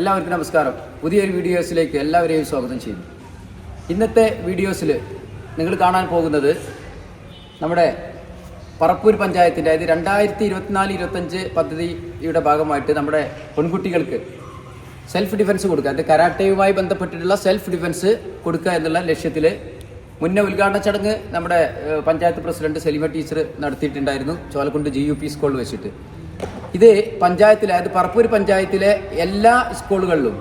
എല്ലാവർക്കും നമസ്കാരം. പുതിയൊരു വീഡിയോസിലേക്ക് എല്ലാവരെയും സ്വാഗതം ചെയ്യുന്നു. ഇന്നത്തെ വീഡിയോസിൽ നിങ്ങൾ കാണാൻ പോകുന്നത് നമ്മുടെ പറപ്പൂർ പഞ്ചായത്തിൻ്റെ അതായത് 2024-25 പദ്ധതിയുടെ ഭാഗമായിട്ട് നമ്മുടെ പെൺകുട്ടികൾക്ക് സെൽഫ് ഡിഫൻസ് കൊടുക്കുക, അത് കരാട്ടയുമായി ബന്ധപ്പെട്ടിട്ടുള്ള സെൽഫ് ഡിഫൻസ് കൊടുക്കുക എന്നുള്ള ലക്ഷ്യത്തിൽ മുന്നേ ഉദ്ഘാടന ചടങ്ങ് നമ്മുടെ പഞ്ചായത്ത് പ്രസിഡന്റ് സലീമ ടീച്ചർ നടത്തിയിട്ടുണ്ടായിരുന്നു ചോലക്കുണ്ട് GUP സ്കൂളിൽ വെച്ചിട്ട്. ഇത് പഞ്ചായത്തിലെ അതായത് പറപ്പൂർ പഞ്ചായത്തിലെ എല്ലാ സ്കൂളുകളിലും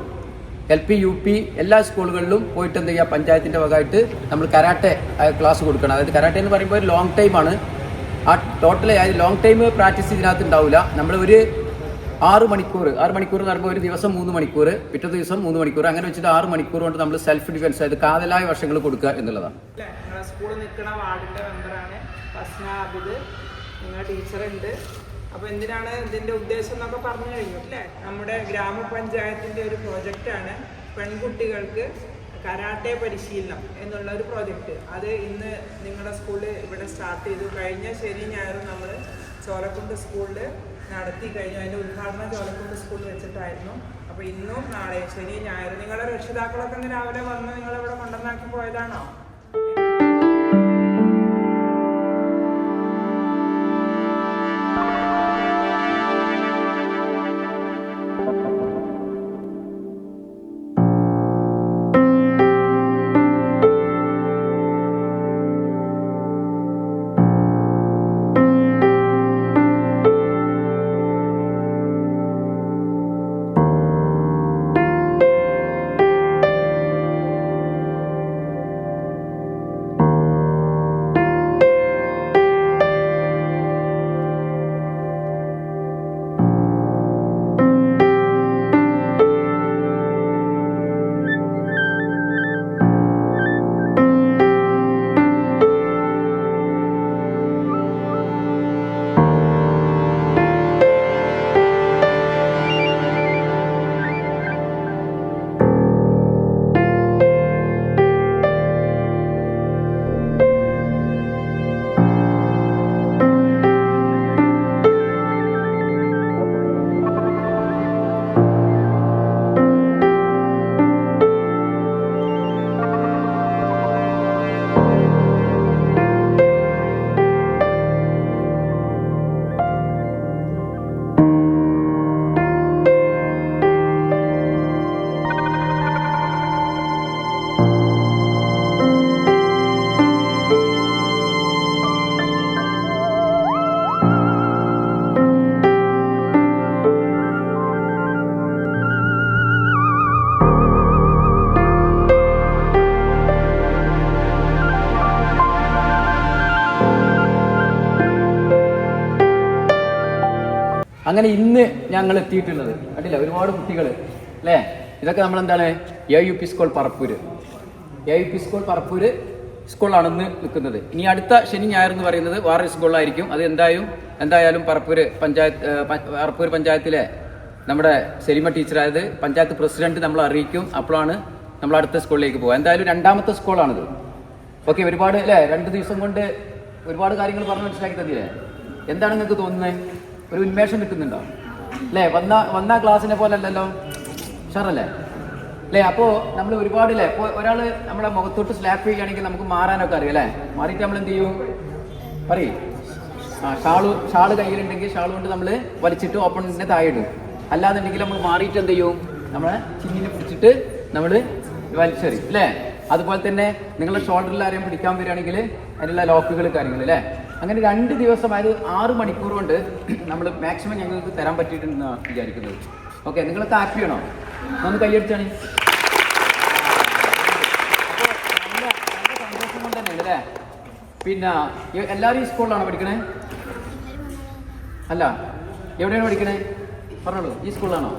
LP UP എല്ലാ സ്കൂളുകളിലും പോയിട്ട് എന്ത് ചെയ്യുക, പഞ്ചായത്തിൻ്റെ ഭാഗമായിട്ട് നമ്മൾ കരാട്ടെ ക്ലാസ് കൊടുക്കണം. അതായത് കരാട്ടെ എന്ന് പറയുമ്പോൾ ഒരു ലോങ് ടൈമാണ്. ആ ടോട്ടൽ അതായത് ലോങ് ടൈം പ്രാക്ടീസ് ഇതിനകത്ത് ഉണ്ടാവില്ല. നമ്മൾ ഒരു 6 മണിക്കൂർ എന്ന് പറയുമ്പോൾ ഒരു ദിവസം 3 മണിക്കൂർ, പിറ്റേ ദിവസം 3 മണിക്കൂർ, അങ്ങനെ വെച്ചിട്ട് 6 മണിക്കൂർ കൊണ്ട് നമ്മൾ സെൽഫ് ഡിഫൻസ് അതായത് കാതലായ വശങ്ങൾ കൊടുക്കുക എന്നുള്ളതാണ്. സ്കൂളിൽ നിൽക്കുന്ന വാർഡിൻ്റെ മെമ്പറാണ് ഫസ്ന അബിദ്, നിങ്ങളുടെ ടീച്ചറുണ്ട്. അപ്പോൾ എന്തിനാണ് ഇതിൻ്റെ ഉദ്ദേശം എന്നൊക്കെ പറഞ്ഞു കഴിഞ്ഞു അല്ലേ. നമ്മുടെ ഗ്രാമപഞ്ചായത്തിൻ്റെ ഒരു പ്രോജക്റ്റാണ് പെൺകുട്ടികൾക്ക് കരാട്ടെ പരിശീലനം എന്നുള്ള ഒരു പ്രോജക്റ്റ്. അത് ഇന്ന് നിങ്ങളുടെ സ്കൂളിൽ ഇവിടെ സ്റ്റാർട്ട് ചെയ്തു. കഴിഞ്ഞ ശനി ഞായറും നമ്മൾ ചോലക്കുണ്ട് സ്കൂളിൽ നടത്തി കഴിഞ്ഞു. അതിൻ്റെ ഉദ്ഘാടനം ചോലക്കുണ്ട് സ്കൂളിൽ വെച്ചിട്ടായിരുന്നു. അപ്പോൾ ഇന്നും നാളെ ശനി ഞായർ നിങ്ങളുടെ രക്ഷിതാക്കളൊക്കെ ഇന്ന് രാവിലെ വന്ന് നിങ്ങളിവിടെ കൊണ്ടുവന്നാക്കി പോയതാണോ? അങ്ങനെ ഇന്ന് ഞങ്ങൾ എത്തിയിട്ടുള്ളത് കണ്ടില്ല, ഒരുപാട് കുട്ടികൾ അല്ലേ. ഇതൊക്കെ നമ്മളെന്താണ് AUP school Parappur, AUP school Parappur സ്കൂളാണ് ഇന്ന് നിൽക്കുന്നത്. ഇനി അടുത്ത ശനി ഞായർ എന്ന് പറയുന്നത് വേറെ സ്കൂളിലായിരിക്കും. അത് എന്തായാലും പറപ്പൂർ പഞ്ചായത്തിലെ നമ്മുടെ സലീമ ടീച്ചർ അതായത് പഞ്ചായത്ത് പ്രസിഡന്റ് നമ്മൾ അറിയിക്കും. അപ്പോഴാണ് നമ്മൾ അടുത്ത സ്കൂളിലേക്ക് പോകുക. എന്തായാലും 2ാമത്തെ സ്കൂളാണിത്. ഓക്കെ, ഒരുപാട് അല്ലേ 2 ദിവസം കൊണ്ട് ഒരുപാട് കാര്യങ്ങൾ പറഞ്ഞ് മനസ്സിലാക്കി തന്നില്ലേ. എന്താണ് നിങ്ങൾക്ക് തോന്നുന്നത്? ഒരു ഉന്മേഷം കിട്ടുന്നുണ്ടോ അല്ലേ? വന്ന ക്ലാസ്സിനെ പോലെ അല്ലല്ലോ, ഷറല്ലേ അല്ലേ? അപ്പോൾ നമ്മൾ ഒരുപാട് അല്ലേ, ഇപ്പോൾ ഒരാൾ നമ്മളെ മുഖത്തോട്ട് സ്ലാപ്പ് ചെയ്യുകയാണെങ്കിൽ നമുക്ക് മാറാനൊക്കെ അറിയാം അല്ലേ. മാറിയിട്ട് നമ്മൾ എന്ത് ചെയ്യും പറയും, ഷാള് കയ്യിലുണ്ടെങ്കിൽ ഷാൾ കൊണ്ട് നമ്മൾ വലിച്ചിട്ട് ഓപ്പണിനെ താഴെ ഇടും. അല്ലാന്നുണ്ടെങ്കിൽ നമ്മൾ മാറിയിട്ട് എന്ത് ചെയ്യും, നമ്മളെ ചിന്നിനെ പിടിച്ചിട്ട് നമ്മൾ വലിച്ചെറിയും അല്ലേ. അതുപോലെ തന്നെ നിങ്ങളുടെ ഷോൾഡറിൽ ആരെയും പിടിക്കാൻ വരികയാണെങ്കിൽ അതിനുള്ള ലോക്കുകൾ കാര്യങ്ങൾ അല്ലേ. അങ്ങനെ 2 ദിവസം അതായത് 6 മണിക്കൂർ കൊണ്ട് നമ്മൾ മാക്സിമം ഞങ്ങൾക്ക് തരാൻ പറ്റിയിട്ടുണ്ടെന്നാണ് വിചാരിക്കുന്നത്. ഓക്കെ, നിങ്ങളൊക്കെ ഹാപ്പിയാണോ? ഒന്ന് കൈയടിച്ചാണ്. നല്ല സന്തോഷം കൊണ്ട് തന്നെയാണ് അല്ലേ. പിന്നെ എല്ലാവരും ഈ സ്കൂളിലാണോ പഠിക്കണേ? അല്ല, എവിടെയാണ് പഠിക്കണേ? പറഞ്ഞോളൂ. ഈ സ്കൂളിലാണോ?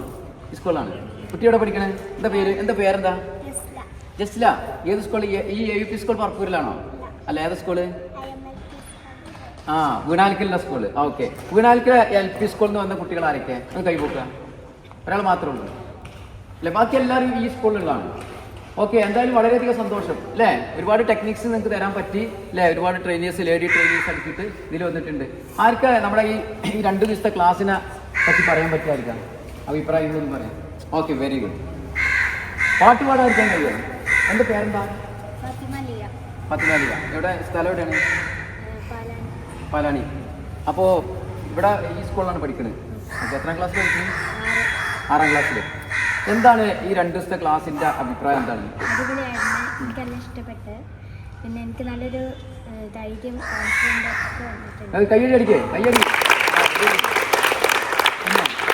ഈ സ്കൂളിലാണ്. കുട്ടിയോടെ പഠിക്കണേ? എന്താ പേരെന്താ? ജസ്ല. ഏത് സ്കൂൾ? ഈ AUP സ്കൂൾ പറപ്പൂരിലാണോ? അല്ല, ഏത് സ്കൂള്? വീണാലിക്കലിൻ്റെ സ്കൂള്. ഓക്കെ, വീണാലിക്കൽ LP സ്കൂളിൽ നിന്ന് വന്ന കുട്ടികൾ ആരൊക്കെ? ഒന്ന് കൈപോക്കുക. ഒരാൾ മാത്രമേ ഉള്ളൂ അല്ലേ? ബാക്കി എല്ലാവരും ഈ സ്കൂളിലുള്ളതാണ്. ഓക്കെ, എന്തായാലും വളരെയധികം സന്തോഷം അല്ലേ. ഒരുപാട് ടെക്നിക്സ് നിങ്ങൾക്ക് തരാൻ പറ്റി അല്ലേ. ഒരുപാട് ലേഡി ട്രെയിനേഴ്സ് എടുത്തിട്ട് ഇതിൽ വന്നിട്ടുണ്ട്. ആർക്കാ നമ്മുടെ ഈ 2 ദിവസത്തെ ക്ലാസ്സിനെ പറ്റി പറയാൻ പറ്റുമായിരിക്കാം, അഭിപ്രായങ്ങളൊന്നും പറയാം. Okay, very good. പാട്ട് പാടാതിരിക്കാൻ കഴിയുമോ? എൻ്റെ പേരെന്താ? ഫാത്തിമ. എവിടെ സ്ഥലം എവിടെയാണ്? പാലാണി. അപ്പോൾ ഇവിടെ ഈ സ്കൂളിലാണ് പഠിക്കുന്നത്. എത്രാം ക്ലാസ്സിൽ പഠിക്കുന്നത്? 6ാം ക്ലാസ്സിൽ. എന്താണ് ഈ 2 ദിവസത്തെ ക്ലാസ്സിൻ്റെ അഭിപ്രായം എന്താണ്? അടിപൊളിയായിരുന്നു, എനിക്കെല്ലാം ഇഷ്ടപ്പെട്ട്. പിന്നെ എനിക്ക് നല്ലൊരു ധൈര്യം, കോൺഫിഡൻസ് ഒക്കെ വന്നിട്ടുണ്ട്. കയ്യടി.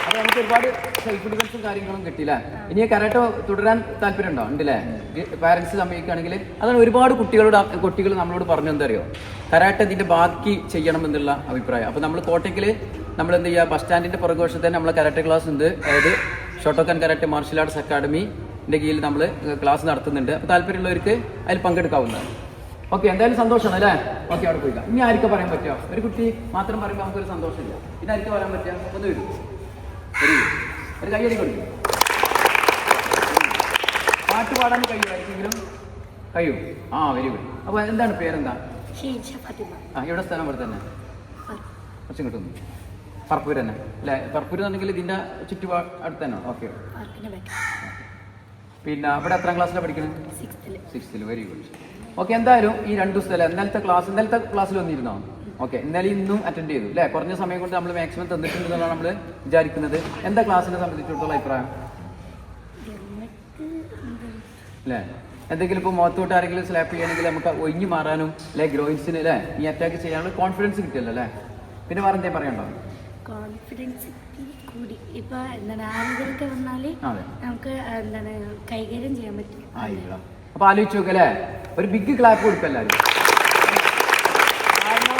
അപ്പോൾ നമുക്ക് ഒരുപാട് സെൽഫ് ഡിഫൻസും കാര്യങ്ങളും കിട്ടിയില്ലേ? ഇനി കരാട്ടെ തുടരാൻ താല്പര്യം ഉണ്ടോ? ഉണ്ടല്ലേ? പാരൻസ് സമ്മതിക്കുകയാണെങ്കിൽ അതാണ്. ഒരുപാട് കുട്ടികൾ നമ്മളോട് പറഞ്ഞു എന്താ അറിയോ, കരാട്ടെ ഇതിൻ്റെ ബാക്കി ചെയ്യണം എന്നുള്ള അഭിപ്രായം. അപ്പോൾ നമ്മൾ കോട്ടയ്ക്കിൽ നമ്മൾ എന്ത് ചെയ്യുക, ബസ് സ്റ്റാൻഡിൻ്റെ പുറകുവശത്ത് തന്നെ നമ്മൾ കരാട്ടെ ക്ലാസ് ഉണ്ട്. അതായത് ഷോട്ടോക്കൻ കരാട്ടെ മാർഷൽ ആർട്സ് അക്കാഡമിൻ്റെ കീഴിൽ നമ്മൾ ക്ലാസ് നടത്തുന്നുണ്ട്. അപ്പോൾ താല്പര്യമുള്ളവർക്ക് അതിൽ പങ്കെടുക്കാവുന്നതാണ്. ഓക്കെ, എന്തായാലും സന്തോഷമാണ് അല്ലേ? ഓക്കെ, അവിടെ പോയിക്കാം. ഇനി ആർക്കും പറയാൻ പറ്റുമോ? ഒരു കുട്ടി മാത്രം പറയുമ്പോൾ നമുക്കൊരു സന്തോഷമില്ല. പിന്നെ ആർക്കും പറയാൻ പറ്റുക? ഒന്ന് വരും, ഒരു കയ്യടി കൊടുക്കും. പാട്ട് പാടാൻ കഴിയുമായിരിക്കെങ്കിലും കഴിയും. Very good. അപ്പോൾ എന്താണ് പേരെന്താ? ഇവിടെ സ്ഥലം ഇവിടെ തന്നെ കുറച്ചും കിട്ടുന്നു. പറപ്പൂർ തന്നെ അല്ലേ? പറപ്പൂർ എന്നുണ്ടെങ്കിൽ ഇതിൻ്റെ ചുറ്റുപാട് അടുത്ത് തന്നെ. ഓക്കെ. പിന്നെ ഇവിടെ എത്രാം ക്ലാസ്സിലാണ് പഠിക്കുന്നത്? 6th. Very good. ഓക്കെ, എന്തായാലും ഈ 2 ദിവസത്തെ ഇന്നലത്തെ ക്ലാസ്സിൽ വന്നിരുന്നോ? ഓക്കെ, ഇന്നലെ ഇന്നും അറ്റൻഡ് ചെയ്തു അല്ലേ? കുറഞ്ഞ സമയം കൊണ്ട് നമ്മൾ മാക്സിമം തന്നിട്ടുണ്ടെന്നാണ് നമ്മൾ വിചാരിക്കുന്നത്. എന്താ ക്ലാസ്സിനെ സംബന്ധിച്ചിടത്തോളം അഭിപ്രായം അല്ലേ? എന്തെങ്കിലും ഇപ്പോൾ മുഖത്തോട്ട് ആരെങ്കിലും സ്ലാപ്പ് ചെയ്യണമെങ്കിൽ നമുക്ക് ഒഴിഞ്ഞു മാറാനും അല്ലെ ഗ്രോയിൻസിന് അല്ലേ ഈ അറ്റാക്ക് ചെയ്യാനുള്ള കോൺഫിഡൻസ് കിട്ടിയല്ലോ അല്ലേ? പിന്നെ വേറെ എന്തേലും പറയണ്ടോ? കോൺഫിഡൻസ് കൂടി. ഇപ്പൊ എന്താണ് ആളുകളൊക്കെ വന്നാൽ നമുക്ക് എന്താണ് കൈകാര്യം ചെയ്യാൻ പറ്റും. അപ്പൊ ആലോചിച്ച് നോക്കല്ലേ, ഒരു ബിഗ് ക്ലാപ്പ് കൊടുക്കല്ലാരും. കാരണം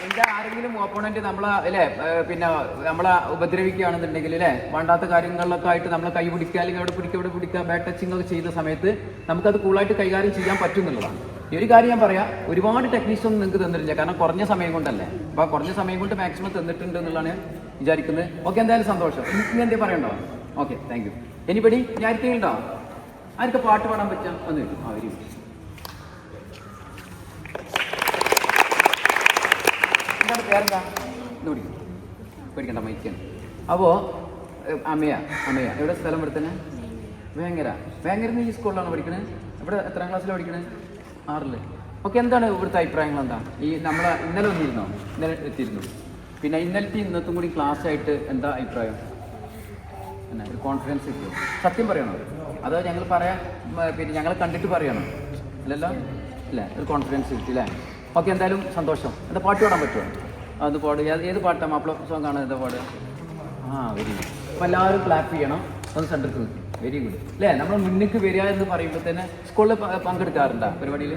എന്താ ആരെങ്കിലും ഓപ്പോണന്റ് നമ്മളെ അല്ലേ പിന്നെ നമ്മളെ ഉപദ്രവിക്കുകയാണെന്നുണ്ടെങ്കിൽ അല്ലേ വേണ്ടാത്ത കാര്യങ്ങളിലൊക്കെ ആയിട്ട് നമ്മളെ കൈ പിടിക്കുക അല്ലെങ്കിൽ അവിടെ പിടിക്കുക ബാഡ് ടച്ചിങ് ഒക്കെ ചെയ്യുന്ന സമയത്ത് നമുക്കത് കൂളായിട്ട് കൈകാര്യം ചെയ്യാൻ പറ്റും എന്നുള്ളതാണ്. ഈ ഒരു കാര്യം ഞാൻ പറയാം, ഒരുപാട് ടെക്നീക്സ് ഒന്നും നിങ്ങൾക്ക് തന്നിട്ടില്ല, കാരണം കുറഞ്ഞ സമയം കൊണ്ടല്ലേ. അപ്പോൾ കുറഞ്ഞ സമയം കൊണ്ട് മാക്സിമം തന്നിട്ടുണ്ട് എന്നുള്ളതാണ് വിചാരിക്കുന്നത്. ഓക്കെ, എന്തായാലും സന്തോഷം. ഇനി എന്തേ പറയണ്ടോ? Okay, thank you. എനിപ്പടി ഞാൻ ആർക്കെങ്കിലുണ്ടോ? ആർക്ക് പാട്ട് പാടാൻ പറ്റാം? ഒന്ന് വരും. വരും. എന്താണ് പേരെന്താ? ഇത് പിടിക്കും, പേടിക്കണ്ട, മൈക്കാണ്. അപ്പോൾ അമ്മയ എവിടെ സ്ഥലം? ഇവിടെ തന്നെ വേങ്ങര ഈ സ്കൂളിലാണ് പഠിക്കണത്. ഇവിടെ എത്രാം ക്ലാസ്സിലാണ് പഠിക്കണത്? 6ൽ. ഓക്കെ, എന്താണ് ഇവിടുത്തെ അഭിപ്രായങ്ങൾ? എന്താ ഈ നമ്മളെ ഇന്നലെ വന്നിരുന്നോ? ഇന്നലെ എത്തിയിരുന്നു. പിന്നെ ഇന്നലത്തെ ഇന്നത്തും കൂടി ക്ലാസ് ആയിട്ട് എന്താ അഭിപ്രായം? എന്നാ ഒരു കോൺഫിഡൻസ് കിട്ടും? സത്യം പറയണോ അതോ ഞങ്ങൾ പറയാം പിന്നെ ഞങ്ങൾ കണ്ടിട്ട് പറയണോ? ഇല്ലല്ലോ അല്ലേ? ഒരു കോൺഫിഡൻസ് കിട്ടി അല്ലേ? ഓക്കെ, എന്തായാലും സന്തോഷം. എന്താ പാട്ട് പാടാൻ പറ്റുമോ? അത് പാടുക. ഏത് പാട്ടാണ്? മാപ്പിള സോങ് ആണ് എന്താ പാടുക? Very good. അപ്പോൾ എല്ലാവരും ക്ലാപ്പ് ചെയ്യണം. ഒന്ന് സെൻറ്റർക്ക് നിൽക്കും. വെരി ഗുഡ് അല്ലേ? നമ്മൾ മുന്നിലേക്ക് വരിക എന്ന് പറയുമ്പോൾ തന്നെ സ്കൂളിൽ പങ്കെടുക്കാറുണ്ടോ പരിപാടിയിൽ?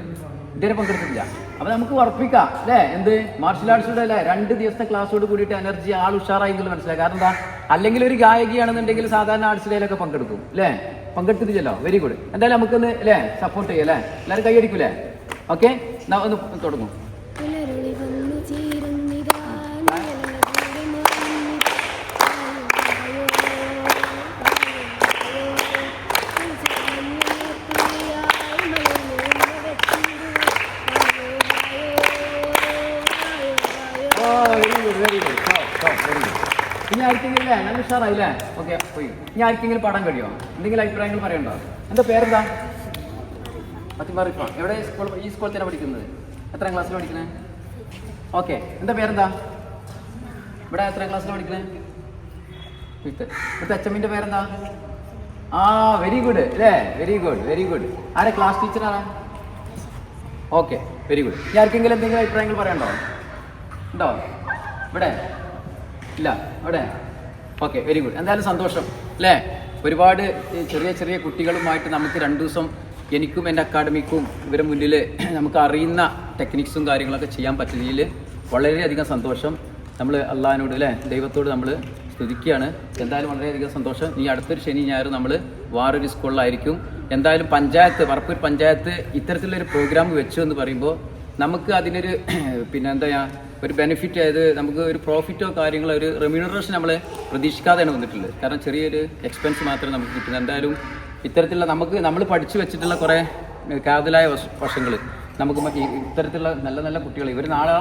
ഇതുവരെ പങ്കെടുത്തില്ല. അപ്പോൾ നമുക്ക് ഉറപ്പിക്കാം അല്ലേ? എന്ത് മാർഷൽ ആർട്സിലൂടെ അല്ലേ 2 ദിവസത്തെ ക്ലാസ്സോട് കൂടിയിട്ട് എനർജി ആൾ ഉഷാറായി എന്നുള്ളത് മനസ്സിലായി. കാരണം എന്താ, അല്ലെങ്കിൽ ഒരു ഗായകിയാണെന്നുണ്ടെങ്കിൽ സാധാരണ ആർട്സിലൊക്കെ പങ്കെടുക്കും അല്ലേ? പങ്കെടുത്തിട്ടില്ലല്ലോ. Very good. എന്തായാലും നമുക്കൊന്ന് അല്ലേ സപ്പോർട്ട് ചെയ്യാം അല്ലേ? എല്ലാവരും കൈയടിക്കൂലേ? ഓക്കെ, ഒന്ന് തുടങ്ങും. ഇനി ആർക്കെങ്കിലും അല്ലേ നല്ല ഉഷാറായില്ലേ? ഓക്കെ, പോയി. ഇനി ആർക്കെങ്കിലും പാടാൻ കഴിയുമോ? എന്തെങ്കിലും അഭിപ്രായങ്ങൾ പറയണ്ടോ? എന്താ പേരെന്താ? ഫാത്തിമ. എവിടെ സ്കൂൾ? ഈ സ്കൂളിൽ തന്നെ പഠിക്കുന്നത്? എത്രാം ക്ലാസ്സിൽ പഠിക്കുന്നത്? ഓക്കെ, എന്താ പേരെന്താ? ഇവിടെ എത്രാം ക്ലാസ്സിൽ പഠിക്കുന്നത്? 5th. ഇവിടുത്തെ അച്ഛമ്മൻ്റെ പേരെന്താ? വെരി ഗുഡ് അല്ലേ? Very good. ആരെ ക്ലാസ് ടീച്ചറാണ്? Okay, very good. ഇനി ആർക്കെങ്കിലും എന്തെങ്കിലും അഭിപ്രായങ്ങൾ പറയണ്ടോ? ഉണ്ടോ? ഇവിടെ ഇല്ല? അവിടെ? Okay, very good. എന്തായാലും സന്തോഷം അല്ലേ? ഒരുപാട് ചെറിയ കുട്ടികളുമായിട്ട് നമുക്ക് 2 ദിവസം എനിക്കും എൻ്റെ അക്കാഡമിക്കും ഇവരുടെ മുന്നിൽ നമുക്ക് അറിയുന്ന ടെക്നിക്സും കാര്യങ്ങളൊക്കെ ചെയ്യാൻ പറ്റുന്നതിൽ വളരെയധികം സന്തോഷം. നമ്മൾ അള്ളാഹിനോട് അല്ലേ ദൈവത്തോട് നമ്മൾ സ്തുതിക്കുകയാണ്. എന്തായാലും വളരെയധികം സന്തോഷം. ഈ അടുത്തൊരു ശനി ഞായർ നമ്മൾ വേറൊരു സ്കൂളിലായിരിക്കും. എന്തായാലും പറപ്പൂർ പഞ്ചായത്ത് ഇത്തരത്തിലുള്ളൊരു പ്രോഗ്രാം വെച്ചു എന്ന് പറയുമ്പോൾ നമുക്ക് അതിനൊരു പിന്നെ എന്താ ഒരു ബെനിഫിറ്റ്, അതായത് നമുക്ക് ഒരു പ്രോഫിറ്റോ കാര്യങ്ങളോ ഒരു റെമ്യൂണറേഷൻ നമ്മൾ പ്രതീക്ഷിക്കാതെയാണ് വന്നിട്ടുള്ളത്. കാരണം ചെറിയൊരു എക്സ്പെൻസ് മാത്രമേ നമുക്ക് കിട്ടുന്നത്. എന്തായാലും ഇത്തരത്തിലുള്ള നമ്മൾ പഠിച്ചു വെച്ചിട്ടുള്ള കുറേ കാതലായ വശങ്ങൾ നമുക്ക് ഇത്തരത്തിലുള്ള നല്ല കുട്ടികൾ ഇവർ നാളെ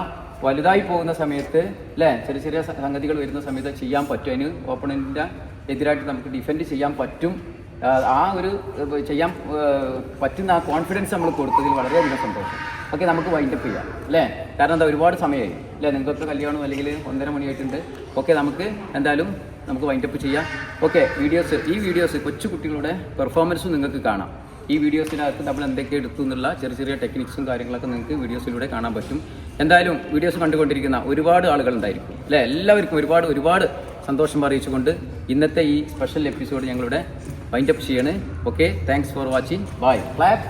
വലുതായി പോകുന്ന സമയത്ത് അല്ലേ ചെറിയ സംഗതികൾ വരുന്ന സമയത്ത് ചെയ്യാൻ പറ്റും. അതിന് ഓപ്പണൻറ്റിൻ്റെ എതിരായിട്ട് നമുക്ക് ഡിഫെൻഡ് ചെയ്യാൻ പറ്റും. ആ ഒരു ചെയ്യാൻ പറ്റുന്ന ആ കോൺഫിഡൻസ് നമ്മൾ കൊടുത്തതിൽ വളരെയധികം സന്തോഷം. ഓക്കെ, നമുക്ക് വൈൻഡപ്പ് ചെയ്യാം അല്ലേ? കാരണം എന്താ, ഒരുപാട് സമയമായി അല്ലേ? നിങ്ങൾക്കൊക്കെ കല്യാണം അല്ലെങ്കിൽ 1:30 മണിയായിട്ടുണ്ട്. ഓക്കെ, നമുക്ക് എന്തായാലും നമുക്ക് വൈൻഡപ്പ് ചെയ്യാം. ഓക്കെ, ഈ വീഡിയോസ് കൊച്ചു കുട്ടികളുടെ പെർഫോമൻസും നിങ്ങൾക്ക് കാണാം. ഈ വീഡിയോസിനകത്ത് നമ്മൾ എന്തൊക്കെ എടുത്തു എന്നുള്ള ചെറിയ ടെക്നിക്സും കാര്യങ്ങളൊക്കെ നിങ്ങൾക്ക് വീഡിയോസിലൂടെ കാണാൻ പറ്റും. എന്തായാലും വീഡിയോസ് കണ്ടുകൊണ്ടിരിക്കുന്ന ഒരുപാട് ആളുകളുണ്ടായിരിക്കും അല്ലേ? എല്ലാവർക്കും ഒരുപാട് സന്തോഷം അറിയിച്ചുകൊണ്ട് ഇന്നത്തെ ഈ സ്പെഷ്യൽ എപ്പിസോഡ് ഞങ്ങളിവിടെ വൈൻഡപ്പ് ചെയ്യാണ്. Okay, thanks for watching. Bye. Clap.